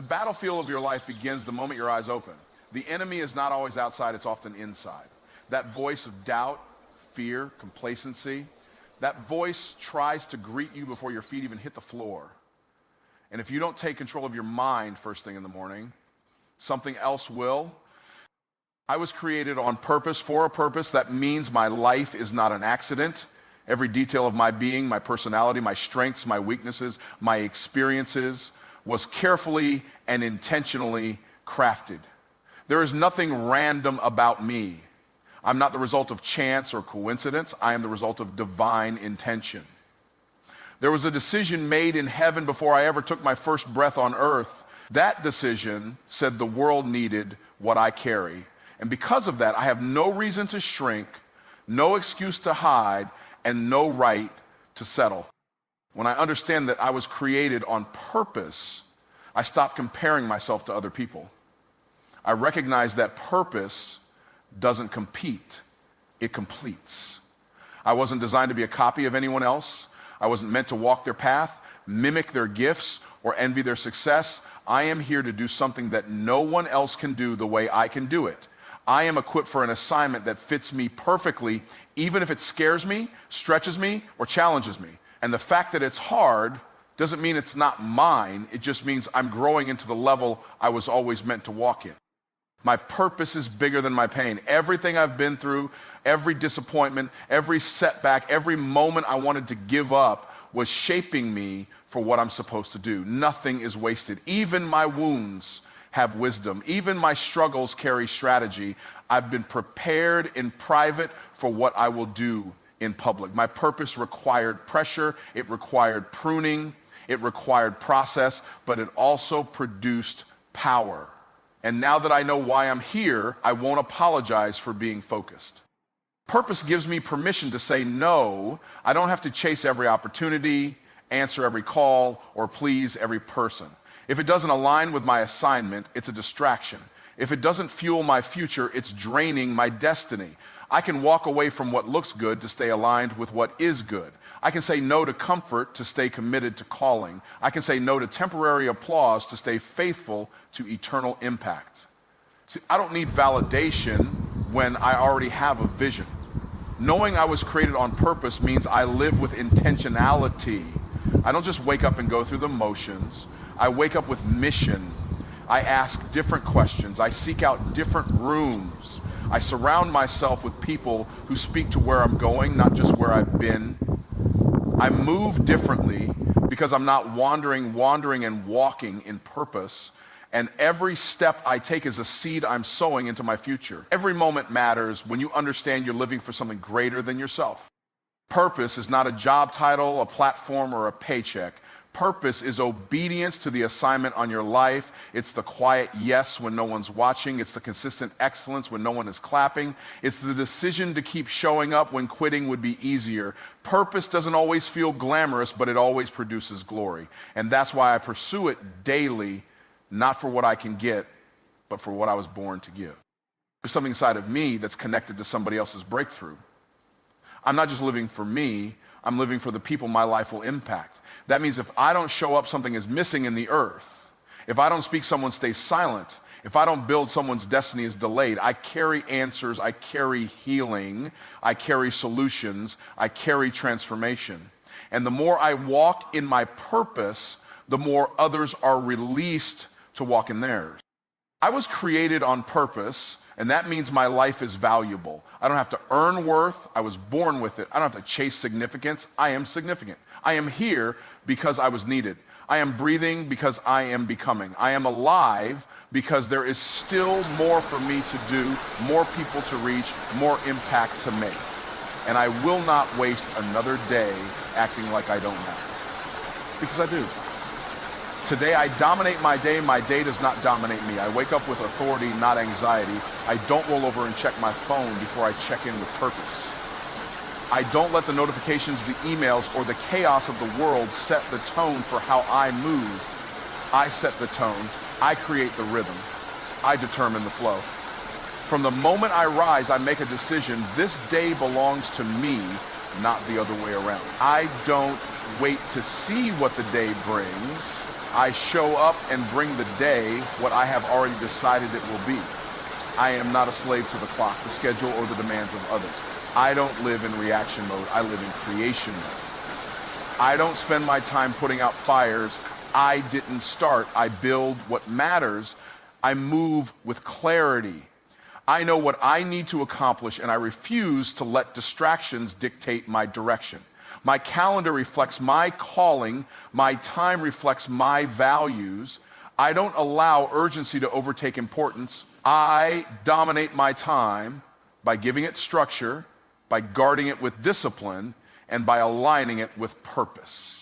The battlefield of your life begins the moment your eyes open. The enemy is not always outside, it's often inside. That voice of doubt, fear, complacency, that voice tries to greet you before your feet even hit the floor. And if you don't take control of your mind first thing in the morning, something else will. I was created on purpose, for a purpose. That means my life is not an accident. Every detail of my being, my personality, my strengths, my weaknesses, my experiences was carefully and intentionally crafted. There is nothing random about me. I'm not the result of chance or coincidence. I am the result of divine intention. There was a decision made in heaven before I ever took my first breath on earth. That decision said the world needed what I carry. And because of that, I have no reason to shrink, no excuse to hide, and no right to settle. When I understand that I was created on purpose, I stop comparing myself to other people. I recognize that purpose doesn't compete, it completes. I wasn't designed to be a copy of anyone else. I wasn't meant to walk their path, mimic their gifts, or envy their success. I am here to do something that no one else can do the way I can do it. I am equipped for an assignment that fits me perfectly, even if it scares me, stretches me, or challenges me. And the fact that it's hard doesn't mean it's not mine. It just means I'm growing into the level I was always meant to walk in. My purpose is bigger than my pain. Everything I've been through, every disappointment, every setback, every moment I wanted to give up was shaping me for what I'm supposed to do. Nothing is wasted. Even my wounds have wisdom. Even my struggles carry strategy. I've been prepared in private for what I will do in public. My purpose required pressure, it required pruning, it required process, but it also produced power. And now that I know why I'm here, I won't apologize for being focused. Purpose gives me permission to say no. I don't have to chase every opportunity, answer every call, or please every person. If it doesn't align with my assignment, it's a distraction. If it doesn't fuel my future, it's draining my destiny. I can walk away from what looks good to stay aligned with what is good. I can say no to comfort to stay committed to calling. I can say no to temporary applause to stay faithful to eternal impact. See, I don't need validation when I already have a vision. Knowing I was created on purpose means I live with intentionality. I don't just wake up and go through the motions. I wake up with mission. I ask different questions. I seek out different rooms. I surround myself with people who speak to where I'm going, not just where I've been. I move differently because I'm not wandering and walking in purpose. And every step I take is a seed I'm sowing into my future. Every moment matters when you understand you're living for something greater than yourself. Purpose is not a job title, a platform, or a paycheck. Purpose is obedience to the assignment on your life. It's the quiet yes when no one's watching. It's the consistent excellence when no one is clapping. It's the decision to keep showing up when quitting would be easier. Purpose doesn't always feel glamorous, but it always produces glory. And that's why I pursue it daily, not for what I can get, but for what I was born to give. There's something inside of me that's connected to somebody else's breakthrough. I'm not just living for me, I'm living for the people my life will impact. That means if I don't show up, something is missing in the earth. If I don't speak, someone stays silent. If I don't build, someone's destiny is delayed. I carry answers, I carry healing, I carry solutions, I carry transformation. And the more I walk in my purpose, the more others are released to walk in theirs. I was created on purpose, and that means my life is valuable. I don't have to earn worth. I was born with it. I don't have to chase significance. I am significant. I am here because I was needed. I am breathing because I am becoming. I am alive because there is still more for me to do, more people to reach, more impact to make. And I will not waste another day acting like I don't matter. Because I do. Today I dominate my day does not dominate me. I wake up with authority, not anxiety. I don't roll over and check my phone before I check in with purpose. I don't let the notifications, the emails, or the chaos of the world set the tone for how I move. I set the tone. I create the rhythm. I determine the flow. From the moment I rise, I make a decision. This day belongs to me, not the other way around. I don't wait to see what the day brings. I show up and bring the day what I have already decided it will be. I am not a slave to the clock, the schedule, or the demands of others. I don't live in reaction mode. I live in creation mode. I don't spend my time putting out fires I didn't start. I build what matters. I move with clarity. I know what I need to accomplish, and I refuse to let distractions dictate my direction. My calendar reflects my calling. My time reflects my values. I don't allow urgency to overtake importance. I dominate my time by giving it structure, by guarding it with discipline, and by aligning it with purpose.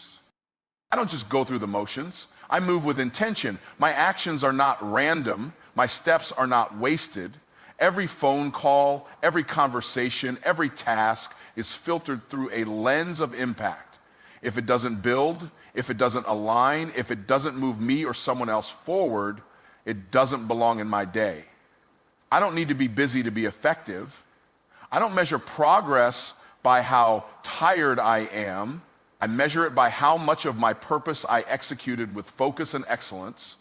I don't just go through the motions. I move with intention. My actions are not random. My steps are not wasted. Every phone call, every conversation, every task is filtered through a lens of impact. If it doesn't build, if it doesn't align, if it doesn't move me or someone else forward, it doesn't belong in my day. I don't need to be busy to be effective. I don't measure progress by how tired I am. I measure it by how much of my purpose I executed with focus and excellence.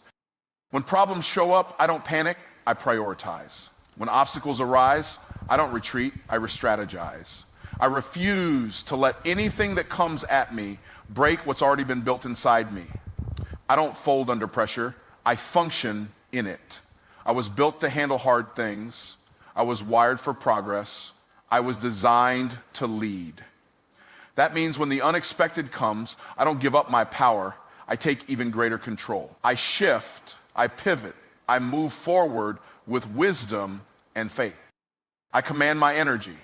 When problems show up, I don't panic, I prioritize. When obstacles arise, I don't retreat, I re-strategize. I refuse to let anything that comes at me break what's already been built inside me. I don't fold under pressure, I function in it. I was built to handle hard things. I was wired for progress. I was designed to lead. That means when the unexpected comes, I don't give up my power. I take even greater control. I shift, I pivot, I move forward with wisdom and faith. I command my energy.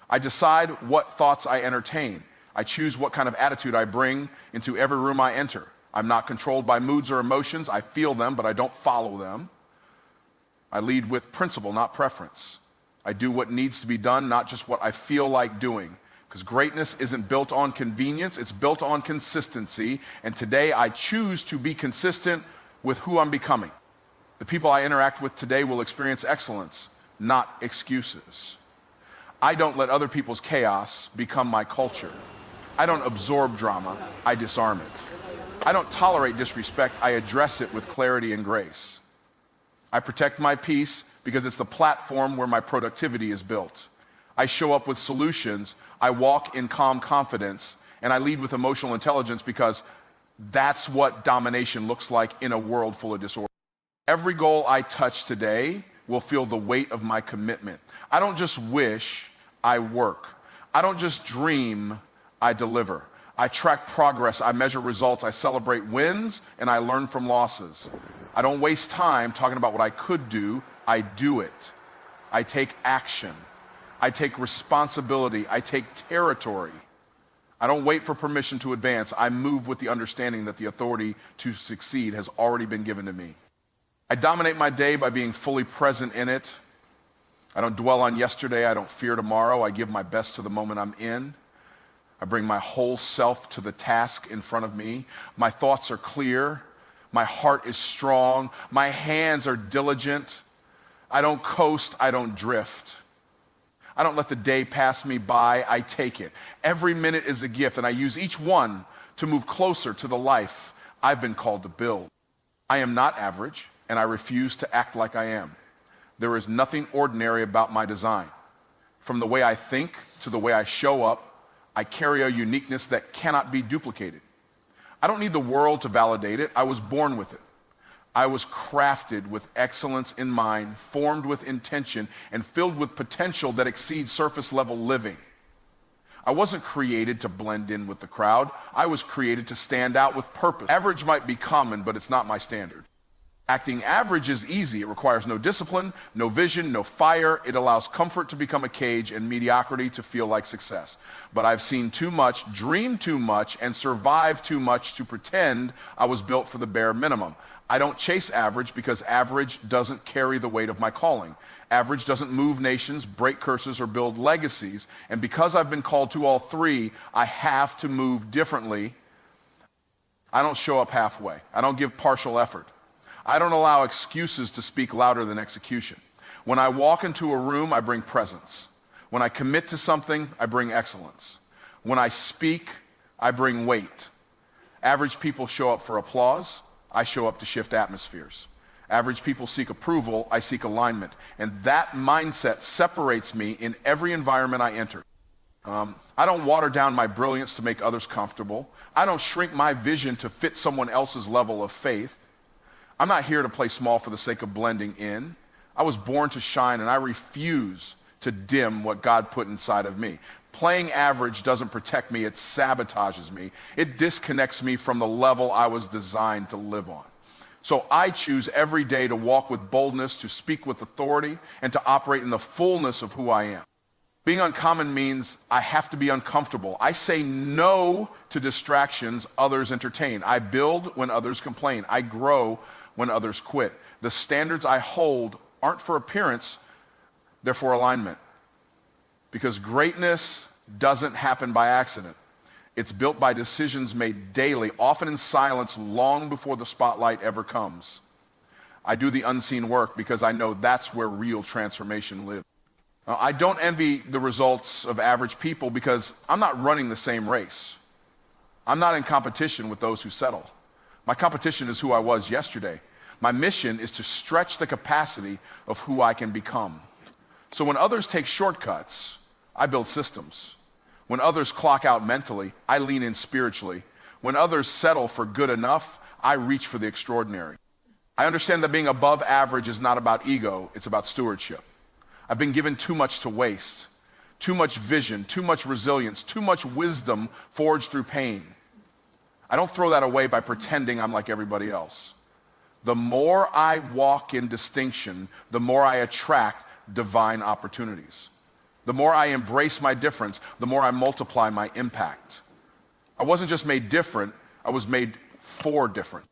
I decide what thoughts I entertain. I choose what kind of attitude I bring into every room I enter. I'm not controlled by moods or emotions. I feel them, but I don't follow them. I lead with principle, not preference. I do what needs to be done, not just what I feel like doing. Because greatness isn't built on convenience, it's built on consistency. And today I choose to be consistent with who I'm becoming. The people I interact with today will experience excellence, not excuses. I don't let other people's chaos become my culture. I don't absorb drama, I disarm it. I don't tolerate disrespect, I address it with clarity and grace. I protect my peace because it's the platform where my productivity is built. I show up with solutions, I walk in calm confidence, and I lead with emotional intelligence because that's what domination looks like in a world full of disorder. Every goal I touch today will feel the weight of my commitment. I don't just wish, I work. I don't just dream, I deliver. I track progress, I measure results, I celebrate wins, and I learn from losses. I don't waste time talking about what I could do, I do it. I take action. I take responsibility. I take territory. I don't wait for permission to advance. I move with the understanding that the authority to succeed has already been given to me. I dominate my day by being fully present in it. I don't dwell on yesterday. I don't fear tomorrow. I give my best to the moment I'm in. I bring my whole self to the task in front of me. My thoughts are clear. My heart is strong. My hands are diligent. I don't coast. I don't drift. I don't let the day pass me by, I take it. Every minute is a gift, and I use each one to move closer to the life I've been called to build. I am not average, and I refuse to act like I am. There is nothing ordinary about my design. From the way I think to the way I show up, I carry a uniqueness that cannot be duplicated. I don't need the world to validate it. I was born with it. I was crafted with excellence in mind, formed with intention, and filled with potential that exceeds surface level living. I wasn't created to blend in with the crowd. I was created to stand out with purpose. Average might be common, but it's not my standard. Acting average is easy. It requires no discipline, no vision, no fire. It allows comfort to become a cage and mediocrity to feel like success. But I've seen too much, dreamed too much, and survived too much to pretend I was built for the bare minimum. I don't chase average because average doesn't carry the weight of my calling. Average doesn't move nations, break curses, or build legacies. And because I've been called to all three, I have to move differently. I don't show up halfway. I don't give partial effort. I don't allow excuses to speak louder than execution. When I walk into a room, I bring presence. When I commit to something, I bring excellence. When I speak, I bring weight. Average people show up for applause. I show up to shift atmospheres. Average people seek approval, I seek alignment. And that mindset separates me in every environment I enter. I don't water down my brilliance to make others comfortable. I don't shrink my vision to fit someone else's level of faith. I'm not here to play small for the sake of blending in. I was born to shine, and I refuse to dim what God put inside of me. Playing average doesn't protect me, it sabotages me. It disconnects me from the level I was designed to live on. So I choose every day to walk with boldness, to speak with authority, and to operate in the fullness of who I am. Being uncommon means I have to be uncomfortable. I say no to distractions others entertain. I build when others complain. I grow when others quit. The standards I hold aren't for appearance, they're for alignment. Because greatness doesn't happen by accident. It's built by decisions made daily, often in silence, long before the spotlight ever comes. I do the unseen work because I know that's where real transformation lives. I don't envy the results of average people because I'm not running the same race. I'm not in competition with those who settled. My competition is who I was yesterday. My mission is to stretch the capacity of who I can become. So when others take shortcuts, I build systems. When others clock out mentally, I lean in spiritually. When others settle for good enough, I reach for the extraordinary. I understand that being above average is not about ego, it's about stewardship. I've been given too much to waste, too much vision, too much resilience, too much wisdom forged through pain. I don't throw that away by pretending I'm like everybody else. The more I walk in distinction, the more I attract divine opportunities. The more I embrace my difference, the more I multiply my impact. I wasn't just made different, I was made for different.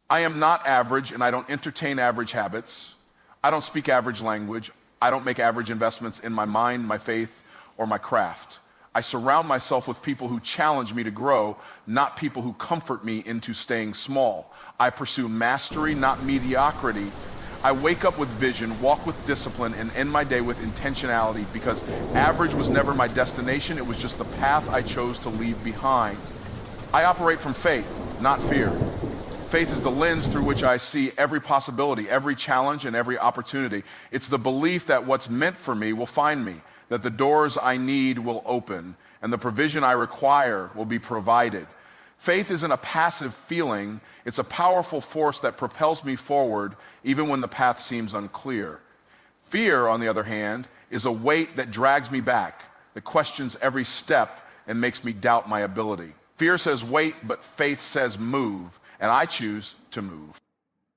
I am not average, and I don't entertain average habits. I don't speak average language. I don't make average investments in my mind, my faith, or my craft. I surround myself with people who challenge me to grow, not people who comfort me into staying small. I pursue mastery, not mediocrity. I wake up with vision, walk with discipline, and end my day with intentionality because average was never my destination. It was just the path I chose to leave behind. I operate from faith, not fear. Faith is the lens through which I see every possibility, every challenge, and every opportunity. It's the belief that what's meant for me will find me, that the doors I need will open, and the provision I require will be provided. Faith isn't a passive feeling, it's a powerful force that propels me forward even when the path seems unclear. Fear, on the other hand, is a weight that drags me back, that questions every step and makes me doubt my ability. Fear says wait, but faith says move, and I choose to move.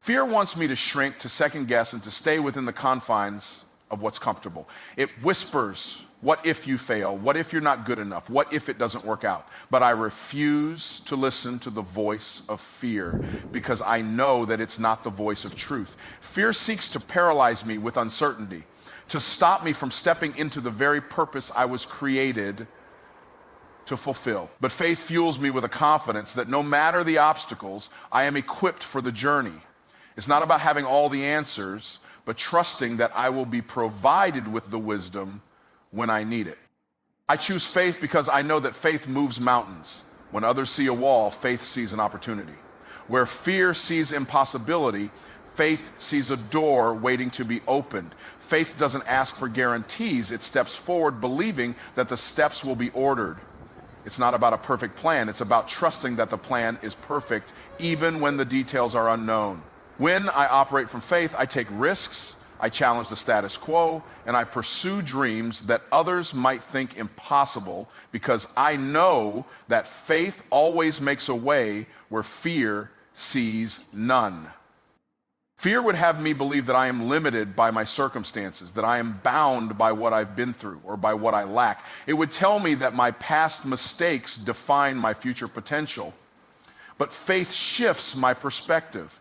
Fear wants me to shrink, to second guess, and to stay within the confines of what's comfortable. It whispers, what if you fail? What if you're not good enough? What if it doesn't work out? But I refuse to listen to the voice of fear because I know that it's not the voice of truth. Fear seeks to paralyze me with uncertainty, to stop me from stepping into the very purpose I was created to fulfill. But faith fuels me with a confidence that no matter the obstacles, I am equipped for the journey. It's not about having all the answers, but trusting that I will be provided with the wisdom when I need it. I choose faith because I know that faith moves mountains. When others see a wall, faith sees an opportunity. Where fear sees impossibility, faith sees a door waiting to be opened. Faith doesn't ask for guarantees. It steps forward believing that the steps will be ordered. It's not about a perfect plan. It's about trusting that the plan is perfect even when the details are unknown. When I operate from faith, I take risks, I challenge the status quo, and I pursue dreams that others might think impossible because I know that faith always makes a way where fear sees none. Fear would have me believe that I am limited by my circumstances, that I am bound by what I've been through or by what I lack. It would tell me that my past mistakes define my future potential. But faith shifts my perspective.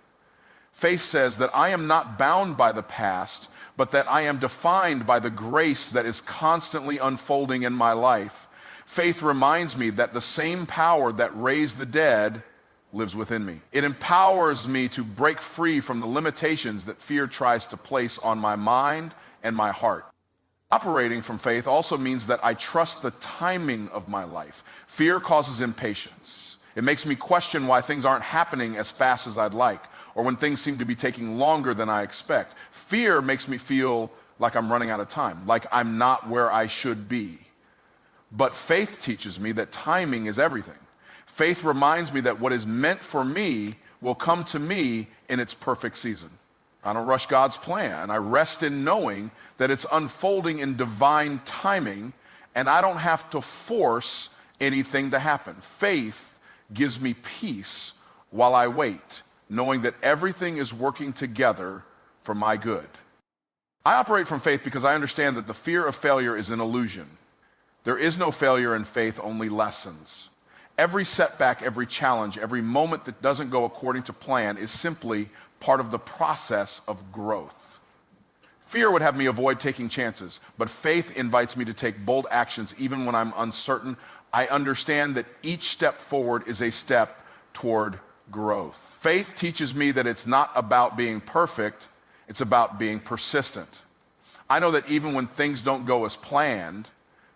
Faith says that I am not bound by the past, but that I am defined by the grace that is constantly unfolding in my life. Faith reminds me that the same power that raised the dead lives within me. It empowers me to break free from the limitations that fear tries to place on my mind and my heart. Operating from faith also means that I trust the timing of my life. Fear causes impatience. It makes me question why things aren't happening as fast as I'd like, or when things seem to be taking longer than I expect. Fear makes me feel like I'm running out of time, like I'm not where I should be. But faith teaches me that timing is everything. Faith reminds me that what is meant for me will come to me in its perfect season. I don't rush God's plan. I rest in knowing that it's unfolding in divine timing, and I don't have to force anything to happen. Faith gives me peace while I wait, knowing that everything is working together for my good. I operate from faith because I understand that the fear of failure is an illusion. There is no failure in faith, only lessons. Every setback, every challenge, every moment that doesn't go according to plan is simply part of the process of growth. Fear would have me avoid taking chances, but faith invites me to take bold actions even when I'm uncertain. I understand that each step forward is a step toward growth. Faith teaches me that it's not about being perfect, it's about being persistent. I know that even when things don't go as planned,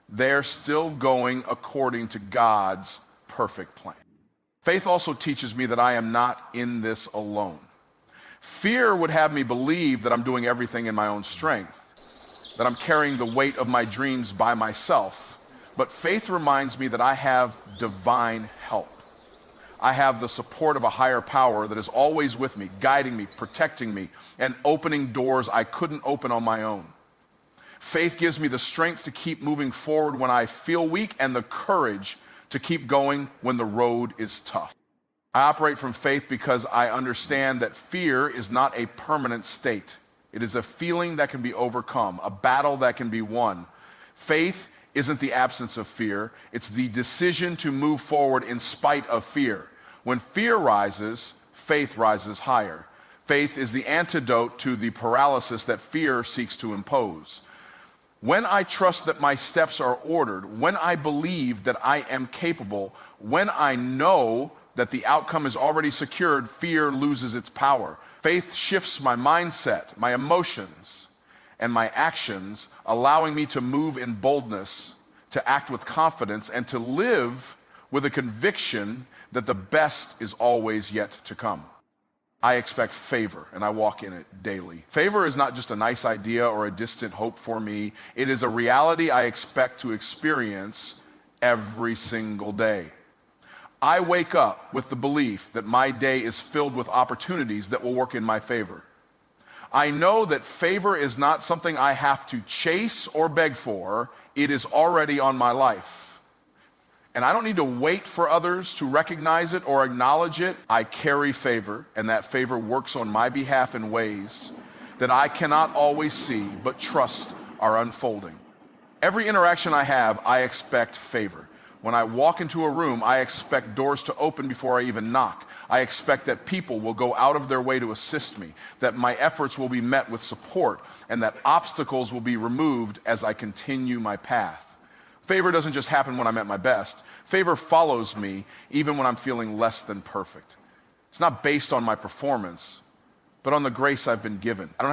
they're still going according to God's perfect plan. Faith also teaches me that I am not in this alone. Fear would have me believe that I'm doing everything in my own strength, that I'm carrying the weight of my dreams by myself. But faith reminds me that I have divine help. I have the support of a higher power that is always with me, guiding me, protecting me, and opening doors I couldn't open on my own. Faith gives me the strength to keep moving forward when I feel weak and the courage to keep going when the road is tough. I operate from faith because I understand that fear is not a permanent state. It is a feeling that can be overcome, a battle that can be won. Faith isn't the absence of fear. It's the decision to move forward in spite of fear. When fear rises, faith rises higher. Faith is the antidote to the paralysis that fear seeks to impose. When I trust that my steps are ordered, when I believe that I am capable, when I know that the outcome is already secured, fear loses its power. Faith shifts my mindset, my emotions, and my actions, allowing me to move in boldness, to act with confidence, and to live with a conviction that the best is always yet to come. I expect favor, and I walk in it daily. Favor is not just a nice idea or a distant hope for me. It is a reality I expect to experience every single day. I wake up with the belief that my day is filled with opportunities that will work in my favor. I know that favor is not something I have to chase or beg for. It is already on my life. And I don't need to wait for others to recognize it or acknowledge it. I carry favor, and that favor works on my behalf in ways that I cannot always see, but trust are unfolding. Every interaction I have, I expect favor. When I walk into a room, I expect doors to open before I even knock. I expect that people will go out of their way to assist me, that my efforts will be met with support, and that obstacles will be removed as I continue my path. Favor doesn't just happen when I'm at my best. Favor follows me even when I'm feeling less than perfect. It's not based on my performance, but on the grace I've been given. I don't have